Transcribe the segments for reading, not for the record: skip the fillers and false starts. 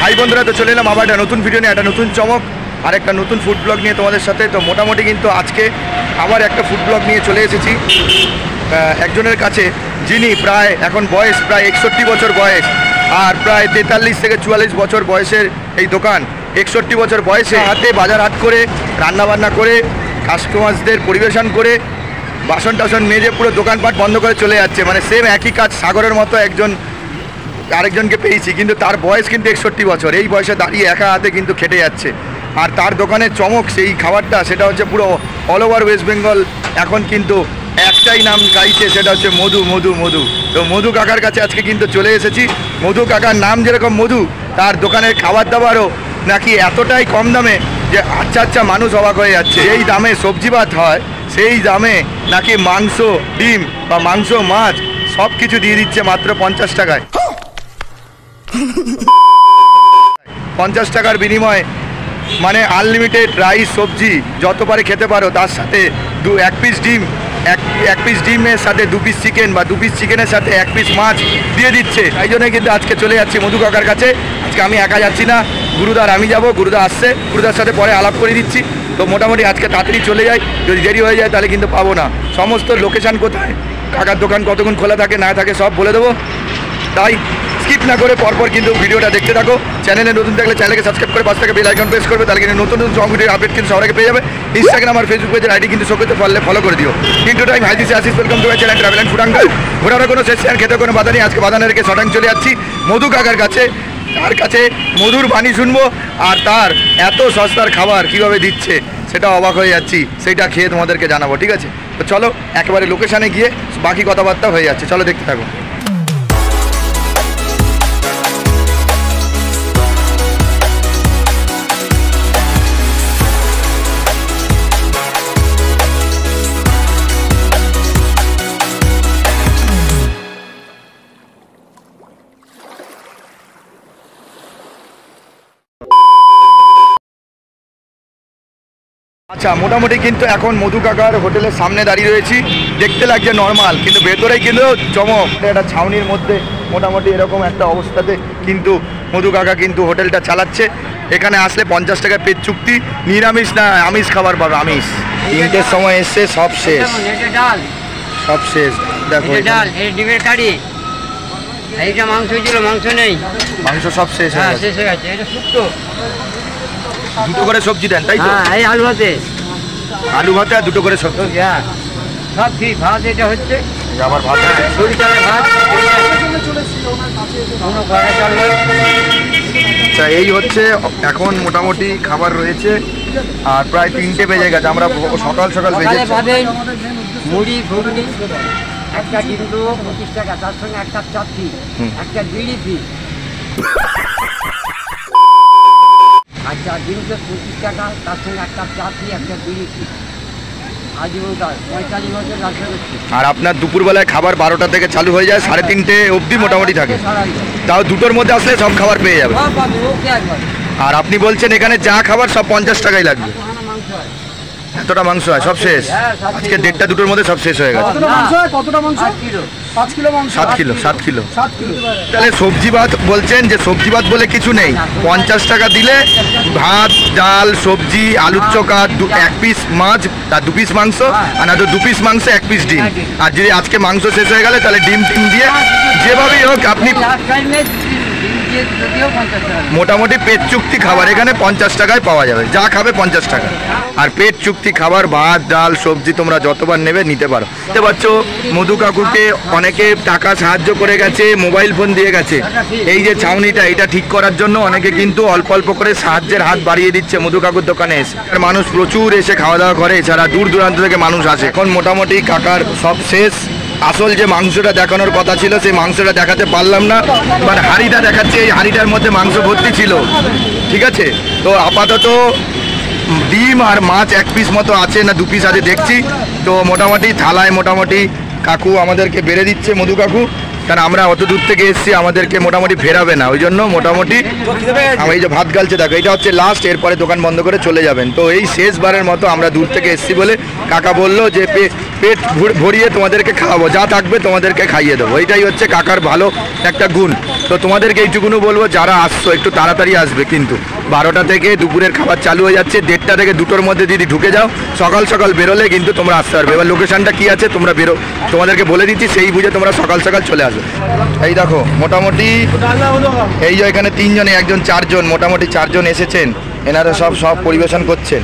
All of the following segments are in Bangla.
হাই বন্ধুরা, তো চলে এলাম আবার একটা নতুন ভিডিও নিয়ে, একটা নতুন চমক আর একটা নতুন ফুড ব্লগ নিয়ে তোমাদের সাথে। তো মোটামুটি কিন্তু আজকে আবার একটা ফুড ব্লগ নিয়ে চলে এসেছি একজনের কাছে, যিনি প্রায় এখন বয়স প্রায় 61 বছর বয়স, আর প্রায় 43 থেকে 44 বছর বয়সের এই দোকান। 61 বছর বয়সে হাতে বাজার হাট করে, রান্নাবান্না করে, কাস্টমারদের পরিবেশন করে, বাসন টাসন মেজে পুরো দোকানপাট বন্ধ করে চলে যাচ্ছে। মানে সেম একই কাজ সাগরের মতো আরেকজনকে পেয়েছি, কিন্তু তার বয়স কিন্তু 61 বছর। এই বয়সে দাঁড়িয়ে একা হাতে কিন্তু খেটে যাচ্ছে। আর তার দোকানের চমক সেই খাবারটা, সেটা হচ্ছে পুরো অল ওভার ওয়েস্ট বেঙ্গল এখন কিন্তু একটাই নাম গাইছে, সেটা হচ্ছে মধু মধু মধু। তো মধু কাকার কাছে আজকে কিন্তু চলে এসেছি। মধু কাকার নাম যেরকম মধু, তার দোকানের খাবার দাবারও নাকি এতটাই কম দামে যে আচ্ছা মানুষ অবাক হয়ে যাচ্ছে। এই দামে সবজি ভাত হয়, সেই দামে নাকি মাংস, ডিম বা মাংস, মাছ সব কিছু দিয়ে দিচ্ছে মাত্র 50 টাকায়। 50 টাকার বিনিময়ে মানে আনলিমিটেড রাইস, সবজি যত পারে খেতে পারো, তার সাথে এক পিস ডিম, এক পিস ডিমের সাথে 2 পিস চিকেন বা 2 পিস চিকেনের সাথে 1 পিস মাছ দিয়ে দিচ্ছে। তাই জন্য কিন্তু আজকে চলে যাচ্ছি মধু কাকার কাছে। আজকে আমি একা যাচ্ছি না, গুরুদার আমি যাব, গুরুদা আসছে, গুরুদার সাথে পরে আলাপ করে দিচ্ছি। তো মোটামুটি আজকে তাড়াতাড়ি চলে যাই, যদি দেরি হয়ে যায় তাহলে কিন্তু পাবো না। সমস্ত লোকেশান কোথায়, কাকার দোকান কতক্ষণ খোলা থাকে না থাকে সব বলে দেবো। তাই স্কিপ না করে পরপর কিন্তু ভিডিওটা দেখতে থাকো। চ্যানেলে নতুন থাকলে চ্যানেলকে সাবস্ক্রাইব করে পাশে থেকে বেল আইকন প্রেস করবে, তাহলে কিন্তু নতুন নতুন ভিডিও আপডেট কিন্তু সবার আগে পেয়ে যাবে। ইনস্টাগ্রাম আর ফেসবুক পেজের আইডি কিন্তু শো করতে পারলে ফলো করে দিও। কিন্তু টাইম হাই দিস আসিস, welcome to my channel travel and food uncle. ঘোরার কোনো শেষ আর খেতে কোনো বাধা নেই। আজকে বাধা রেখে শটাং চলে যাচ্ছি মধু কাকার কাছে। তার কাছে মধুর বাণী শুনবো, আর তার এত সস্তার খাবার কিভাবে দিচ্ছে সেটা অবাক হয়ে যাচ্ছি, সেইটা খেয়ে তোমাদেরকে জানাবো। ঠিক আছে, তো চলো একেবারে লোকেশানে গিয়ে বাকি কথাবার্তা হয়ে যাচ্ছে, চলো দেখতে থাকো। আচ্ছা, মোটামুটি কিন্তু এখন মধু কাকার হোটেলের সামনে দাঁড়িয়ে রয়েছি। দেখতে লাগছে নর্মাল, কিন্তু ভেতরেই কিন্তু চমক। একটা ছাউনির মধ্যে মোটামুটি এরকম একটা অবস্থাতে কিন্তু মধু কাকা কিন্তু হোটেলটা চালাচ্ছে। এখানে আসলে 50 টাকা পেট চুক্তি, নিরামিষ না আমিষ খাবার পাবে। আমিষ 3টের সময় এসছে, সব শেষ, সব শেষ। দেখো ডিমের কারি, এইটা মাংস ছিল, মাংস নেই, মাংস সব শেষ হয়ে গেছে। এটা শুক্তো, 2টো করে সবজি দেন, তাই তো? এই আলু ভাতে, আলু ভাতে আর 2টো করে সবজি, সব কি ভাত। এটা হচ্ছে আবার ভাত, সরিষার ভাত। আচ্ছা, এই হচ্ছে এখন মোটামুটি খাবার রয়েছে। আর প্রায় 3টে বেজে গেছে, আমরা সকাল সকাল বেজে। মুড়ি, ঘুগনি, একটা ডিম 25 টাকা, তার সঙ্গে একটা চাটনি, একটা বিড়ি ফি। আচ্ছা, ডিম 25 টাকা, তার সঙ্গে একটা চাটনি, একটা বিড়ি ফি। আজীবনকাল 45 বছর রাখতে হচ্ছে। আর আপনার দুপুরবেলায় খাবার 12টা থেকে চালু হয়ে যায়, 3:30 অবধি মোটামুটি থাকে। তাও 2টোর মধ্যে আসলে সব খাবার পেয়ে যাবে। আর আপনি বলছেন এখানে যা খাবার সব 50 টাকাই লাগবে। এতটা মাংস হয়, সব শেষ। আজকে 1:30 2টোর মধ্যে সব শেষ হয়ে গেছে। কতটা মাংস? 5 কিলো মাংস। 7 কিলো। তাহলে সবজি ভাত বলছেন যে সবজি ভাত বলে কিছু নেই, 50 টাকা দিলে ভাত, ডাল, সবজি, আলুর চোখা, 1 পিস মাছ আর 2 পিস মাংস, আর না তো 2 পিস মাংস 1 পিস ডিম। আর যদি আজকে মাংস শেষ হয়ে গেলে তাহলে ডিম দিয়ে যেভাবেই হোক আপনি মোটামুটি পেট চুক্তি খাবার এখানে 50 টাকায় পাওয়া যাবে। যা খাবে 50 টাকা। আর পেট চুক্তি খাবার, ভাত, ডাল, সবজি তোমরা যতবার নেবে নিতে পারো। বুঝতে পারছো, মধু কাকুকে অনেকে টাকা সাহায্য করে গেছে, মোবাইল ফোন দিয়ে গেছে। এই যে ছাউনিটা, এটা ঠিক করার জন্য অনেকে কিন্তু অল্প অল্প করে সাহায্যের হাত বাড়িয়ে দিচ্ছে মধু কাকুর দোকানে এসে। আর মানুষ প্রচুর এসে খাওয়া দাওয়া করে, এছাড়া দূর দূরান্ত থেকে মানুষ আসে। এখন মোটামুটি কাকার সব শেষ। আসল যে মাংসটা দেখানোর কথা ছিল সেই মাংসটা দেখাতে পারলাম না, বাট হাঁড়িটা দেখাচ্ছি। এই হাঁড়িটার মধ্যে মাংস ভর্তি ছিল। ঠিক আছে, তো আপাতত ডিম আর মাছ 1 পিস মতো আছে, না 2 পিস আছে দেখছি। তো মোটামুটি থালায় মোটামুটি কাকু আমাদেরকে বেড়ে দিচ্ছে, মধু কাকু। কারণ আমরা অত দূর থেকে এসেছি, আমাদেরকে মোটামুটি ফেরাবে না, ওই জন্য মোটামুটি এই যে ভাত গালছে দেখো, এটা হচ্ছে লাস্ট, এরপরে দোকান বন্ধ করে চলে যাবেন। তো এই শেষবারের মতো আমরা দূর থেকে এসেছি বলে কাকা বললো যে পেট ভরিয়ে তোমাদেরকে খাওয়াবো, যা থাকবে তোমাদেরকে খাইয়ে দেবো। এইটাই হচ্ছে কাকার ভালো একটা গুণ। তো তোমাদেরকে এইটুকুনও বলবো, যারা আসছো একটু তাড়াতাড়ি আসবে, কিন্তু 12টা থেকে দুপুরের খাবার চালু হয়ে যাচ্ছে, 1:30 থেকে 2টোর মধ্যে যদি ঢুকে যাও, সকাল সকাল বেরোলে কিন্তু তোমরা আসতে পারবে। এবার লোকেশনটা কী আছে তোমরা তোমাদেরকে বলে দিচ্ছি, সেই বুঝে তোমরা সকাল সকাল চলে আসবে। এই দেখো মোটামুটি এই যে এখানে 3 জনে, একজন 4 জন, মোটামুটি 4 জন এসেছেন। এনারা সব পরিবেশন করছেন।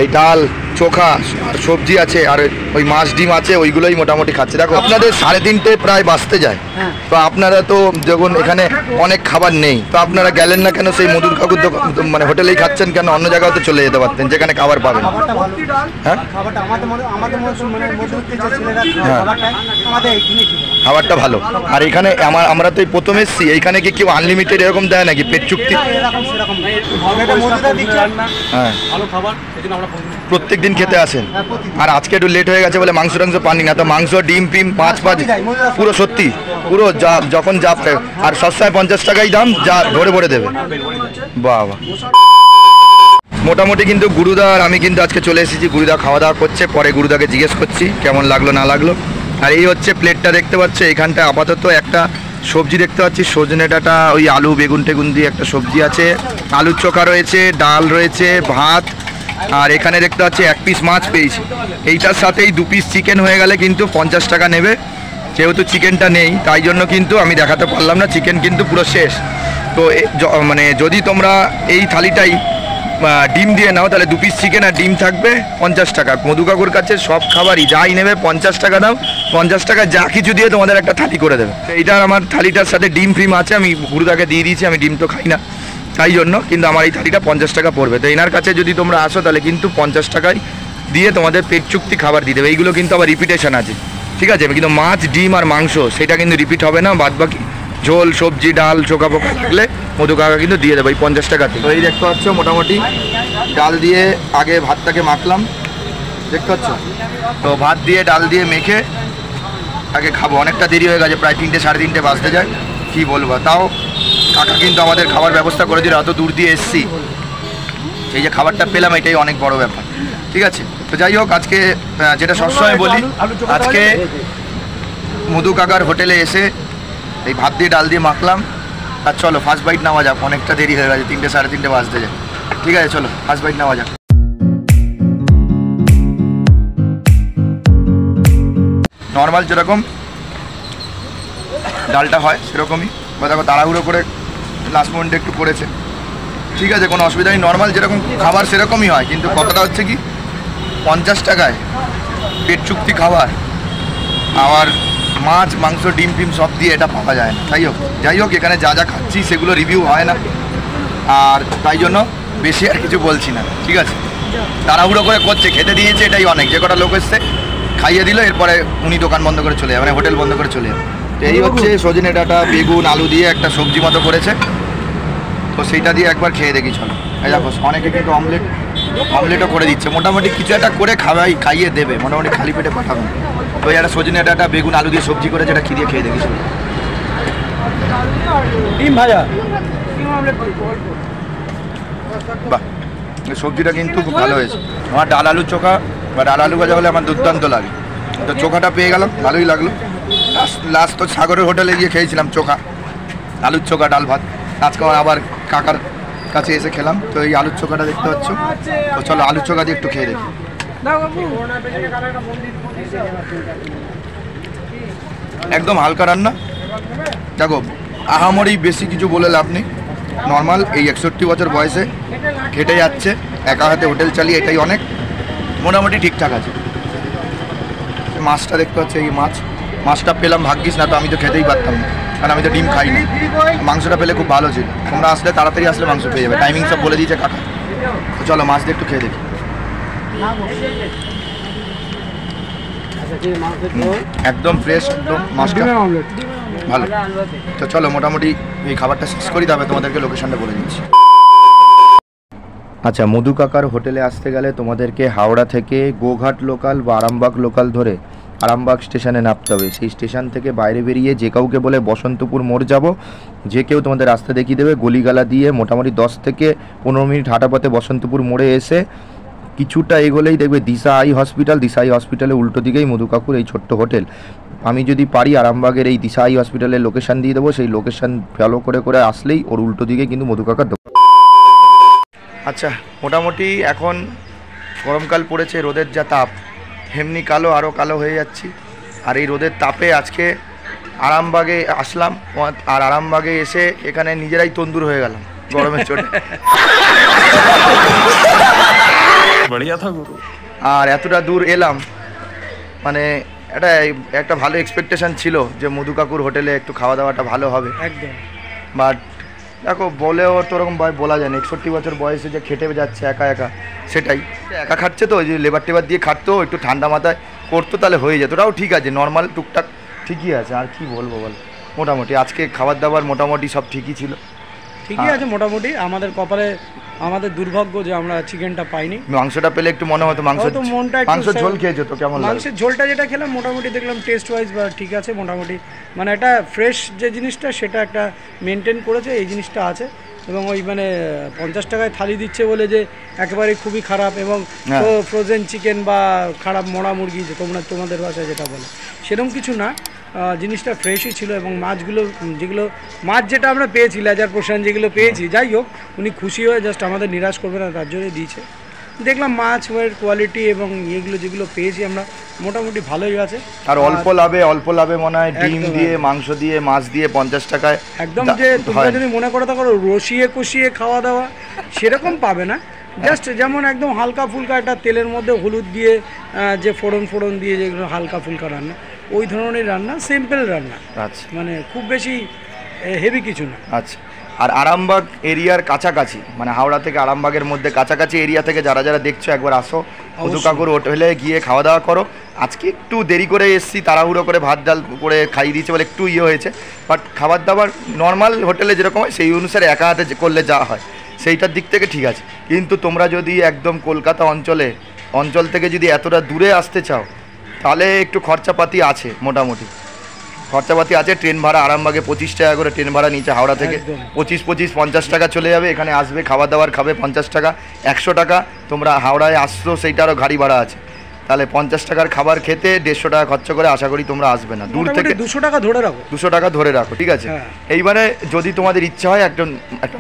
এই ডাল, চোখা আর সবজি আছে, আর ওই মাছ ডিম আছে, ওইগুলোই মোটামুটি খাচ্ছে। দেখো আপনাদের 3:30 প্রায় বাজতে যায়, তো আপনারা তো যখন এখানে অনেক খাবার নেই, তো আপনারা গেলেন না কেন সেই মধুর কাকুর মানে হোটেলেই খাচ্ছেন কেন? অন্য জায়গাও তো চলে যেতে পারতেন যেখানে খাবার পাবেন। হ্যাঁ, খাবারটা ভালো। আর এখানে আমরা তো এই প্রথম এসেছি, এইখানে কি কেউ আনলিমিটেড এরকম দেয় নাকি পেট চুক্তি? হ্যাঁ, প্রত্যেক দিন খেতে আসেন। আর আজকে একটু লেট হয়ে গেছে বলে মাংস টাংস পানি না, তো মাংস ডিম ফিম মাছ পুরো সত্যি পুরো যা যখন যা, আর সস্তায় 50 টাকাই দাম, যা ভরে ভরে দেবে। বাবা, মোটামুটি কিন্তু গুরুদা আর আমি কিন্তু আজকে চলে এসেছি। গুরুদা খাওয়া দাওয়া করছে, পরে গুরুদাকে জিজ্ঞেস করছি কেমন লাগলো না লাগলো। আর এই হচ্ছে প্লেটটা দেখতে পাচ্ছ, এখানটা আপাতত একটা সবজি দেখতে পাচ্ছি, সজনে ডাঁটা, ওই আলু বেগুন টেগুন দিয়ে একটা সবজি আছে, আলুর চোখা রয়েছে, ডাল রয়েছে, ভাত, আর এখানে দেখতে পাচ্ছি 1 পিস মাছ পেয়েছি। এইটার সাথেই 2 পিস চিকেন হয়ে গেলে কিন্তু 50 টাকা নেবে। যেহেতু চিকেনটা নেই তাই জন্য কিন্তু আমি দেখাতে পারলাম না, চিকেন কিন্তু পুরো শেষ। তো মানে যদি তোমরা এই থালিটাই ডিম দিয়ে নাও তাহলে 2 পিস চিকেন আর ডিম থাকবে 50 টাকা। মধু কাকুর কাছে সব খাবারই যাই নেবে 50 টাকা দাও, 50 টাকা যা কিছু দিয়ে তোমাদের একটা থালি করে দেবে। এইটা আমার থালিটার সাথে ডিম ফ্রিম আছে, আমি গুরুদাকে দিয়ে দিয়েছি, আমি ডিম তো খাই না তাই জন্য, কিন্তু আমার এই থালিটা 50 টাকা পড়বে। তো এনার কাছে যদি তোমরা আসো তাহলে কিন্তু 50 টাকায় দিয়ে তোমাদের পেট চুক্তি খাবার দিয়ে দেবে। এইগুলো কিন্তু আবার রিপিটেশন আছে, ঠিক আছে? কিন্তু মাছ ডিম আর মাংস সেটা কিন্তু রিপিট হবে না, বাদ বাকি ঝোল সবজি ডাল চোখা পোকা থাকলে মধু কাকা কিন্তু দিয়ে দেবে এই 50 টাকাতে। তো এই দেখতে পাচ্ছ মোটামুটি ডাল দিয়ে আগে ভাতটাকে মাখলাম, দেখতে পাচ্ছ? তো ভাত দিয়ে ডাল দিয়ে মেখে আগে খাবো। অনেকটা দেরি হয়ে গেছে, প্রায় 3টে 3:30 বাজতে যায়, কী বলবো। তাও কাকা কিন্তু আমাদের খাবার ব্যবস্থা করে দিল, এত দূর দিয়ে এসছি, এই যে খাবারটা পেলাম এটাই অনেক বড় ব্যাপার, ঠিক আছে? তো যাই হোক, আজকে যেটা সবসময় বলি, আজকে মধু কাকার হোটেলে এসে এই ভাত দিয়ে ডাল দিয়ে মাখলাম। আর চলো ফার্স্ট বাইট নেওয়া যাক, অনেকটা দেরি হয়ে গেছে, 3টে 3:30 বাজতে যায়, ঠিক আছে? চলো ফার্স্ট বাইট নেওয়া যাক। নর্মাল যেরকম ডালটা হয় সেরকমই, দেখো তাড়াহুড়ো করে লাস্ট মোমেন্টে একটু করেছে, ঠিক আছে, কোনো অসুবিধা নেই। নর্মাল যেরকম খাবার সেরকমই হয়, কিন্তু কথাটা হচ্ছে কি 50 টাকায় পেট চুক্তি খাবার, আর মাছ মাংস ডিম ফিম সব দিয়ে এটা পাওয়া যায় না। যাই হোক এখানে যা যা খাচ্ছি সেগুলো রিভিউ হয় না, আর তাই জন্য বেশি আর কিছু বলছি না, ঠিক আছে? তাড়াহুড়ো করে করছে, খেতে দিয়েছে এটাই অনেক। যে কটা লোক এসছে খাইয়ে দিল, এরপরে উনি দোকান বন্ধ করে চলে যাবে, মানে হোটেল বন্ধ করে চলে যাবে। তো এই হচ্ছে সজনে ডাঁটা বেগুন আলু দিয়ে একটা সবজি মতো করেছে, তো সেইটা দিয়ে একবার খেয়ে দেখি চলো। এই দেখো অনেকে কিন্তু অমলেটও করে দিচ্ছে, মোটামুটি কিছু একটা করে খাইয়ে দেবে, মোটামুটি খালি পেটে পাঠাবে। তো একটা সজনে ডাঁটা বেগুন আলু দিয়ে সবজি করে যেটা খিদিয়ে খেয়ে দেখি চলো। ডিম ভাজা, বাহ, সবজিটা কিন্তু খুব ভালো হয়েছে। আমার ডাল আলু চোখা বা ডাল আলু ভাজা হলে আমার দুর্দান্ত লাগে, তো চোখাটা পেয়ে গেলাম, ভালোই লাগলো। লাস্ট তো সাগরের হোটেলে গিয়ে খেয়েছিলাম চোখা, আলুর চোখা ডাল ভাত। আজকে আবার কাকার কাছে এসে খেলাম, তো এই আলুর চোখাটা দেখতে পাচ্ছ। তো চলো আলুর চোখা দিয়ে একটু খেয়ে দেখি। একদম হালকা রান্না, দেখো আহামরি বেশি কিছু বলে লাভ নেই, নর্মাল এই 61 বছর বয়সে খেটে যাচ্ছে, একা হাতে হোটেল চালিয়ে, এটাই অনেক, মোটামুটি ঠিকঠাক আছে। মাছটা দেখতে পাচ্ছি, এই মাছটা পেলাম ভাগ্যিস, না তো আমি তো খেতেই পারতাম না, কারণ আমি তো ডিম খাই না। মাংসটা পেলে খুব ভালো ছিল, তোমরা আসলে তাড়াতাড়ি আসলে মাংস পেয়ে যাবে, টাইমিং সব বলে দিয়েছে কাকা। তো চলো মাছ দিয়ে একটু খেয়ে দেখি। একদম ফ্রেশ, একদম মাছটা ভালো। তো চলো মোটামুটি এই খাবারটা শেষ করি, তবে তোমাদেরকে লোকেশনটা বলে দিচ্ছি। আচ্ছা, মধু কাকার হোটেলে আসতে গেলে তোমাদেরকে হাওড়া থেকে গোঘাট লোকাল বা আরামবাগ লোকাল ধরে আরামবাগ স্টেশনে নামতে হবে। সেই স্টেশন থেকে বাইরে বেরিয়ে যে কাউকে বলে বসন্তপুর মোড় যাব, যে কেউ তোমাদের রাস্তা দেখিয়ে দেবে। গলিগালা দিয়ে মোটামুটি 10 থেকে 15 মিনিট হাঁটা পথে বসন্তপুর মোড়ে এসে কিছুটা এগোলেই দেখবে দিশা আই হসপিটাল, দিশা আই হসপিটালের উল্টো দিকেই মধু কাকুর এই ছোট্ট হোটেল। আমি যদি পারি আরামবাগের এই দিশা আই হসপিটালের লোকেশান দিয়ে দেবো, সেই লোকেশান ফলো করে করে আসলেই ওর উল্টো দিকে কিন্তু মধু কাকার দোকান। আচ্ছা, মোটামুটি এখন গরমকাল পড়েছে, রোদের যা তাপ, এমনি কালো আরও কালো হয়ে যাচ্ছি। আর এই রোদের তাপে আজকে আরামবাগে আসলাম, আর আরামবাগে এসে এখানে নিজেরাই তন্দুর হয়ে গেলাম গরমের চোটে। बढ़िया था गुरु। আর এতটা দূর এলাম, মানে একটা ভালো এক্সপেকটেশন ছিল যে মধু কাকুর হোটেলে একটু খাওয়া দাওয়াটা ভালো হবে একদম। বাট দেখো, বলেও তো ওরকম বলা যায় না, 61 বছর বয়সে যে খেটে যাচ্ছে একা একা, সেটাই একা খাচ্ছে তো, ওই যে লেবার টেবার দিয়ে খাটতো, একটু ঠান্ডা মাথায় করতো তাহলে হয়ে যেত, ওটাও ঠিক আছে, নর্মাল টুকটাক ঠিকই আছে। আর কি বলবো বল, মোটামুটি আজকে খাবার দাবার মোটামুটি সব ঠিকই ছিল। ঠিকই আছে মোটামুটি। আমাদের কপালে আমাদের দুর্ভাগ্য যে আমরা চিকেনটা পাইনি। মাংসটা পেলে একটু মনে হতো হয়তো মনটা একটু মাংস ঝোল খেয়েছো তো কেমন লাগে? মাংসের ঝোলটা যেটা খেলাম মোটামুটি দেখলাম টেস্ট ওয়াইজ বা ঠিক আছে মোটামুটি, মানে একটা ফ্রেশ যে জিনিসটা সেটা একটা মেনটেন করেছে, এই জিনিসটা আছে। এবং ওই মানে 50 টাকায় থালি দিচ্ছে বলে যে একেবারে খুবই খারাপ, এবং ফ্রোজেন চিকেন বা খারাপ মরা মুরগি যে তোমাদের ভাষায় যেটা বলে, সেরকম কিছু না। জিনিসটা ফ্রেশই ছিল। এবং মাছগুলো মাছ যেটা আমরা পেয়েছি, লেজার পোর্শন যেগুলো পেয়েছি, যাই হোক উনি খুশি হয়ে জাস্ট আমাদের নিরাশ করবে না তার জন্যই দিয়েছে। দেখলাম মাছের কোয়ালিটি এবং এগুলো যেগুলো পেয়েছি আমরা মোটামুটি ভালোই আছে। আর অল্প লাভে মনে হয় ডিম দিয়ে, মাংস দিয়ে, মাছ দিয়ে 50 টাকায় একদম। যে তোমরা যদি মনে করে থাকো রসিয়ে কষিয়ে খাওয়া দাওয়া, সেরকম পাবে না। জাস্ট যেমন একদম হালকা ফুলকা একটা তেলের মধ্যে হলুদ দিয়ে যে ফোড়ন দিয়ে যেগুলো হালকা ফুলকা রান্না, ওই ধরনের রান্না, সিম্পল রান্না। আচ্ছা, মানে খুব বেশি হেভি কিছু না। আচ্ছা। আর আরামবাগ এরিয়ার কাছাকাছি, মানে হাওড়া থেকে আরামবাগের মধ্যে কাছাকাছি এরিয়া থেকে যারা দেখছো, একবার আসো মধু কাকুর হোটেলে গিয়ে খাওয়া দাওয়া করো। আজকে একটু দেরি করে এসেছি, তাড়াহুড়ো করে ভাত ডাল করে খাইয়ে দিয়েছে বলে একটু হয়েছে, বাট খাবার দাবার নর্মাল হোটেলে যেরকম হয় সেই অনুসারে একা হাতে করলে যা হয় সেইটার দিক থেকে ঠিক আছে। কিন্তু তোমরা যদি একদম কলকাতা অঞ্চল থেকে যদি এতটা দূরে আসতে চাও, তাহলে একটু খরচাপাতি আছে, মোটামুটি খরচাপাতি আছে। ট্রেন ভাড়া আরামবাগে 25 টাকা করে ট্রেন ভাড়া নিচে, হাওড়া থেকে 25-50 টাকা চলে যাবে। এখানে আসবে, খাবার দাবার খাবে 50 টাকা, 100 টাকা। তোমরা হাওড়ায় আসছো, সেইটারও গাড়ি ভাড়া আছে, তাহলে 50 টাকার খাবার খেতে 150 টাকা খরচা করে আশা করি তোমরা আসবে না। দূর থেকে 200 টাকা ধরে রাখো, 200 টাকা ধরে রাখো, ঠিক আছে। এইবারে যদি তোমাদের ইচ্ছা হয় একটা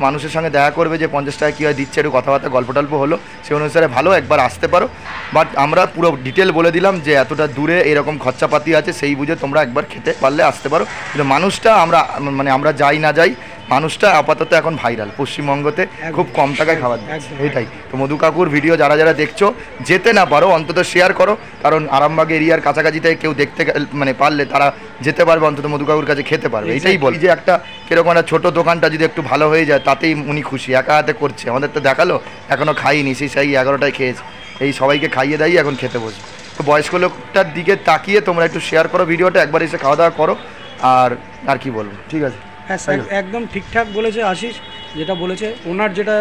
মানুষের সঙ্গে দেখা করবে যে 50 টাকা কী হয় দিচ্ছে, একটু কথাবার্তা গল্প টল্প হলো, সেই অনুসারে ভালো একবার আসতে পারো। বাট আমরা পুরো ডিটেল বলে দিলাম যে এতটা দূরে এরকম খরচাপাতি আছে, সেই বুঝে তোমরা একবার খেতে পারলে আসতে পারো। কিন্তু মানুষটা আমরা যাই না যাই, মানুষটা আপাতত এখন ভাইরাল পশ্চিমবঙ্গতে, খুব কম টাকায় খাবার দিচ্ছে, এটাই। তো মধু কাকুর ভিডিও যারা দেখছো, যেতে না পারো অন্তত শেয়ার করো, কারণ আরামবাগ এরিয়ার কাছাকাছি থেকে কেউ দেখতে মানে পারলে তারা যেতে পারবে, অন্তত মধু কাকুর কাছে খেতে পারবে। এটাই বলি যে একটা কিরকম একটা ছোটো দোকানটা যদি একটু ভালো হয়ে যায়, তাতেই উনি খুশি। একা হাতে করছে, আমাদের তো দেখালো এখনও খাইনি, সেই 11টায় খেয়েছে, এই সবাইকে খাইয়ে দেয় এখন খেতে বসবে। তো বয়স্ক লোকটার দিকে তাকিয়ে তোমরা একটু শেয়ার করো ভিডিওটা, একবার এসে খাওয়া দাওয়া করো। আর কি বলবো, ঠিক আছে। হ্যাঁ, একদম ঠিকঠাক বলেছে আশিস, যেটা বলেছে। ওনার যেটা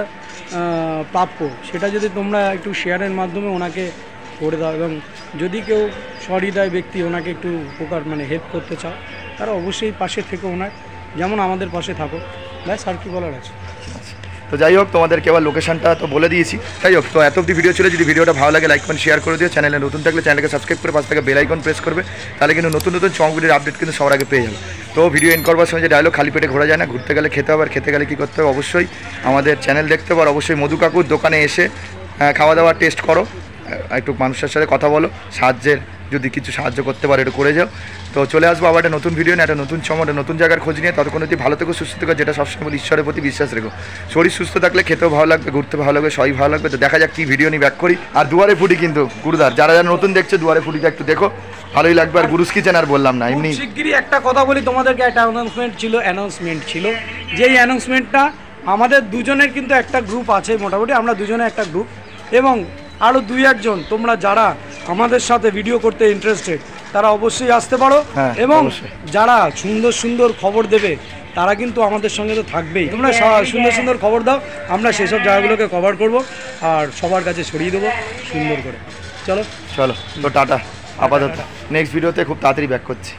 প্রাপ্য সেটা যদি তোমরা একটু শেয়ারের মাধ্যমে ওনাকে করে দাও, এবং যদি কেউ সহৃদয় ব্যক্তি ওনাকে একটু উপকার মানে হেল্প করতে চাও, তারা অবশ্যই পাশে থেকে ওনার যেমন আমাদের পাশে থাকো। ব্যাস, আর কি বলার আছে। তো যাই হোক, তোমাদেরকে আবার লোকেশনটা তো বলে দিয়েছি। যাই হোক, তো এত অব্দি ভিডিও ছিল। যদি ভিডিওটা ভালো লাগে লাইক কমেন্ট শেয়ার করে দিও। চ্যানেলে নতুন থাকলে চ্যানেলকে সাবস্ক্রাইব করে পাশে থেকে বেল আইকন প্রেস করবে, তাহলে কিন্তু নতুন চমক ভিডিওর আপডেট কিন্তু সবার আগে পেয়ে যাবে। তো ভিডিও এন্ড করবার সময় যে ডায়লগ, খালি পেটে ঘোরা যায় না, ঘুরতে গেলে খেতে হবে। আর খেতে গেলে কী করতে হবে, অবশ্যই আমাদের চ্যানেল দেখতে হবে, আর অবশ্যই মধু কাকুর দোকানে এসে খাওয়া দাওয়া টেস্ট করো, একটু মানুষের সাথে কথা বলো, যদি কিছু সাহায্য করতে পারো একটু করে যাও। তো চলে আসবো আবার একটা নতুন ভিডিও নিয়ে, একটা নতুন চমক, একটা নতুন জায়গার খোঁজ নিয়ে। ততক্ষণ যদি ভালো থেকো, সুস্থ থেকো, যেটা সবসময় বলি, ঈশ্বরের প্রতি বিশ্বাস রেখো। শরীর সুস্থ থাকলে খেতেও ভালো লাগবে, ঘুরতে ভালো লাগবে, সবই ভালো লাগবে। তো দেখা যাক কী ভিডিও নিয়ে ব্যাক করি। আর দুয়ারে ফুটি কিন্তু গুরুদার, যারা নতুন দেখছে দুয়ারে ফুটিটা একটু দেখো, ভালোই লাগবে। আর গুরুস কিচেন আর বললাম না, এমনি শিগগিরই একটা কথা বলি তোমাদেরকে, একটা অ্যানাউন্সমেন্ট ছিল। যেই অ্যানাউন্সমেন্টটা, আমাদের দুজনের কিন্তু একটা গ্রুপ আছে, মোটামুটি আমরা দুজনে একটা গ্রুপ, এবং আরও 2-1 জন তোমরা যারা আমাদের সাথে ভিডিও করতে ইন্টারেস্টেড, তারা অবশ্যই আসতে পারো। এবং যারা সুন্দর সুন্দর খবর দেবে, তারা কিন্তু আমাদের সঙ্গে তো থাকবেই। তোমরা সুন্দর সুন্দর খবর দাও, আমরা সেসব জায়গাগুলোকে কভার করব আর সবার কাছে ছড়িয়ে দেবো সুন্দর করে। চলো, তো টাটা। আপাতত নেক্সট ভিডিওতে খুব তাড়াতাড়ি ব্যাক করছি।